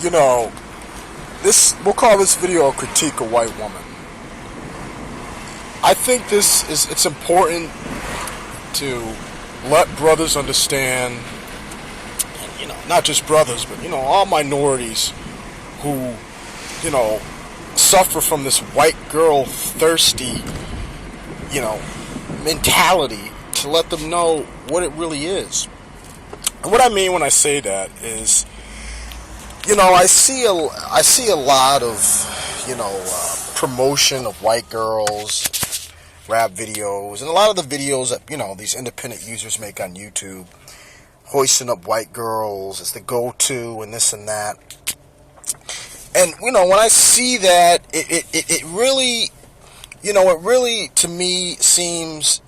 you know, we'll call this video a critique of white woman. I think it's important to let brothers understand, not just brothers, but, all minorities who, suffer from this white girl thirsty, mentality, to let them know what it really is. And what I mean when I say that is, I see a lot of, promotion of white girls, rap videos, and a lot of the videos that, these independent users make on YouTube, hoisting up white girls as the go-to and this and that. And, when I see that, it really, to me seems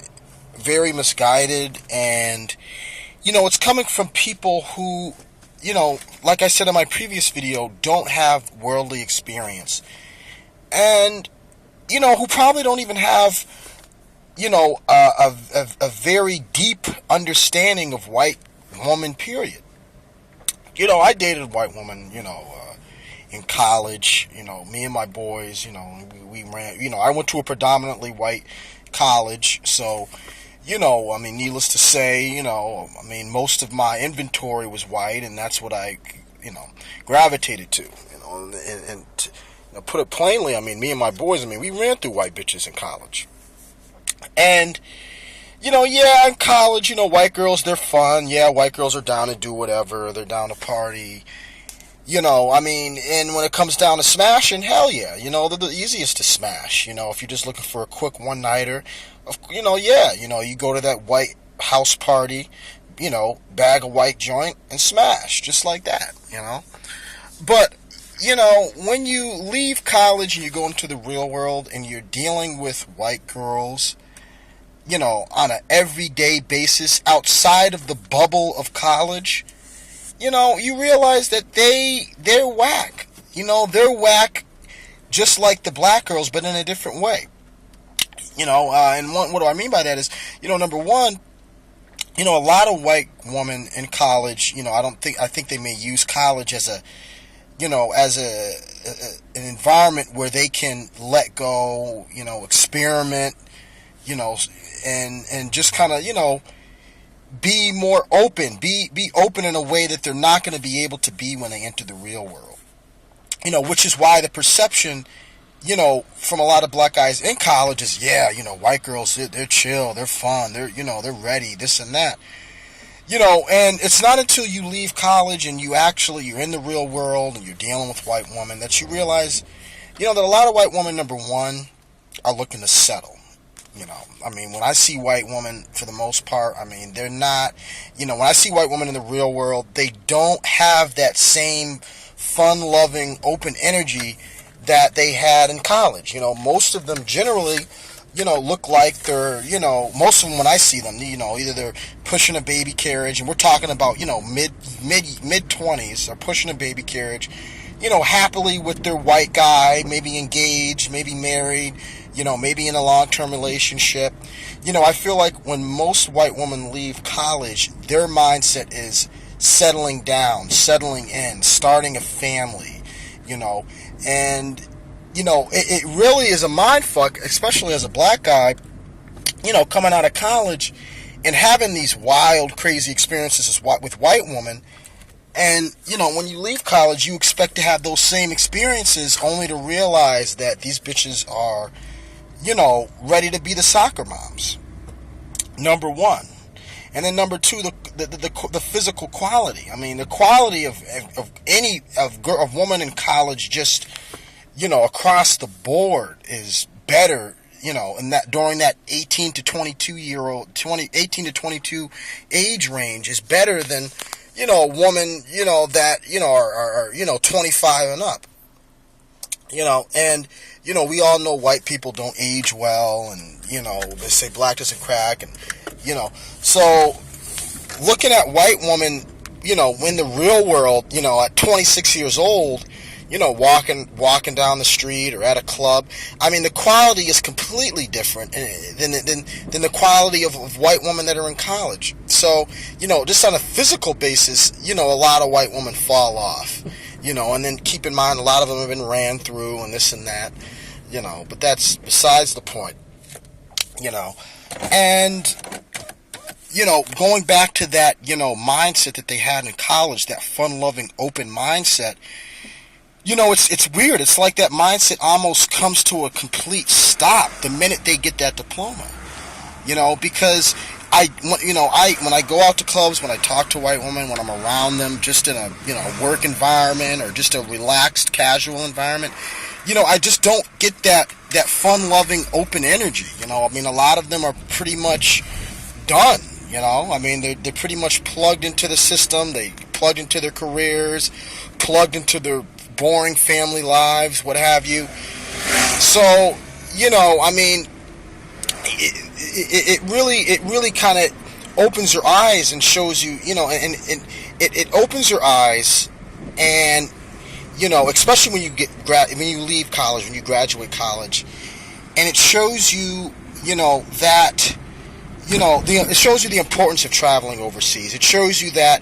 very misguided. And, it's coming from people who, like I said in my previous video, don't have worldly experience. And, who probably don't even have, a very deep understanding of white woman, period. I dated a white woman, in college, me and my boys, we ran, I went to a predominantly white college, so, needless to say, most of my inventory was white, and that's what I, gravitated to, and to put it plainly, me and my boys, we ran through white bitches in college. And, in college, white girls, they're fun. Yeah, white girls are down to do whatever. They're down to party. And when it comes down to smashing, hell yeah. They're the easiest to smash. If you're just looking for a quick one-nighter, you go to that white house party, bag a white joint and smash, just like that, But, when you leave college and you go into the real world and you're dealing with white girls, on an everyday basis outside of the bubble of college, you realize that they're whack. They're whack just like the black girls, but in a different way. What do I mean by that is, number one, a lot of white women in college, I think they may use college as an environment where they can let go, experiment, and just kind of, be more open, be open in a way that they're not going to be able to be when they enter the real world. Which is why the perception, from a lot of black guys in college is, white girls, they're chill, they're fun, they're ready, this and that. And it's not until you leave college and you're in the real world and you're dealing with white women that you realize, that a lot of white women, number one, are looking to settle. When I see white women, for the most part, they're not, when I see white women in the real world, they don't have that same fun-loving, open energy that they had in college. Most of them generally, look like they're, most of them when I see them, either they're pushing a baby carriage, and we're talking about, mid-20s, or pushing a baby carriage, happily with their white guy, maybe engaged, maybe married, maybe in a long-term relationship. I feel like when most white women leave college, their mindset is settling down, settling in, starting a family, and, it really is a mind fuck, especially as a black guy, coming out of college and having these wild, crazy experiences with white women. And, when you leave college, you expect to have those same experiences, only to realize that these bitches are, ready to be the soccer moms. Number one. And then number two, the physical quality. The quality of woman in college, just, across the board, is better, in that during that 18 to 22 age range, is better than, a woman, that, are 25 and up. And, we all know white people don't age well, and, they say black doesn't crack, and, so looking at white women, in the real world, at 26 years old, walking down the street or at a club, the quality is completely different than the quality of white women that are in college. So, just on a physical basis, a lot of white women fall off. And then keep in mind a lot of them have been ran through and this and that, but that's besides the point, and, going back to that, mindset that they had in college, that fun-loving, open mindset, it's weird. It's like that mindset almost comes to a complete stop the minute they get that diploma, because when I go out to clubs, when I talk to white women, when I'm around them, just in a, work environment or just a relaxed, casual environment, I just don't get that fun-loving, open energy. A lot of them are pretty much done. They're pretty much plugged into the system. They plugged into their careers, plugged into their boring family lives, what have you. So, it really kind of opens your eyes and shows you, and it opens your eyes, and especially when you leave college, when you graduate college, and it shows you, that. It shows you the importance of traveling overseas. It shows you that,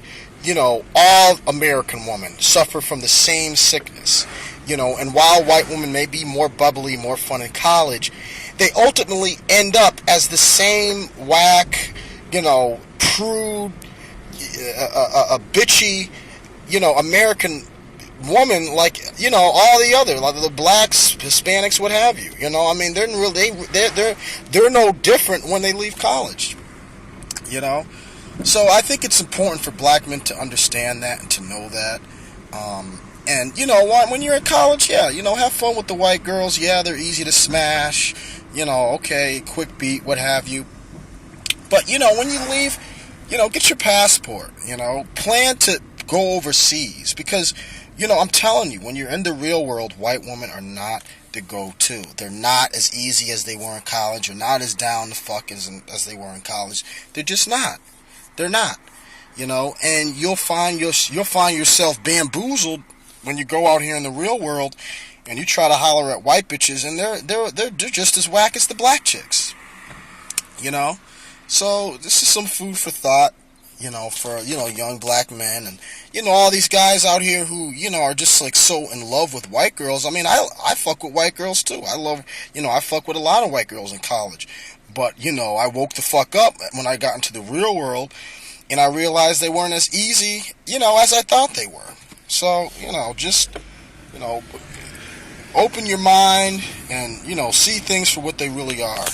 all American women suffer from the same sickness, and while white women may be more bubbly, more fun in college, they ultimately end up as the same whack, prude, a bitchy, American woman, like, all the other, like the blacks, Hispanics, what have you. They're no different when they leave college. So I think it's important for black men to understand that and to know that. And when you're in college, have fun with the white girls. Yeah, they're easy to smash. Okay, quick beat, what have you. But when you leave, get your passport. Plan to go overseas, because I'm telling you, when you're in the real world, white women are not the go-to. They're not as easy as they were in college, or not as down the fuck as they were in college. They're just not. They're not. And you'll find yourself bamboozled when you go out here in the real world and you try to holler at white bitches, and they're just as whack as the black chicks. So this is some food for thought. For, young black men, and, all these guys out here who, are just, like, so in love with white girls. I fuck with white girls, too. I fuck with a lot of white girls in college. But, I woke the fuck up when I got into the real world, and I realized they weren't as easy, as I thought they were. So, just, open your mind and, see things for what they really are.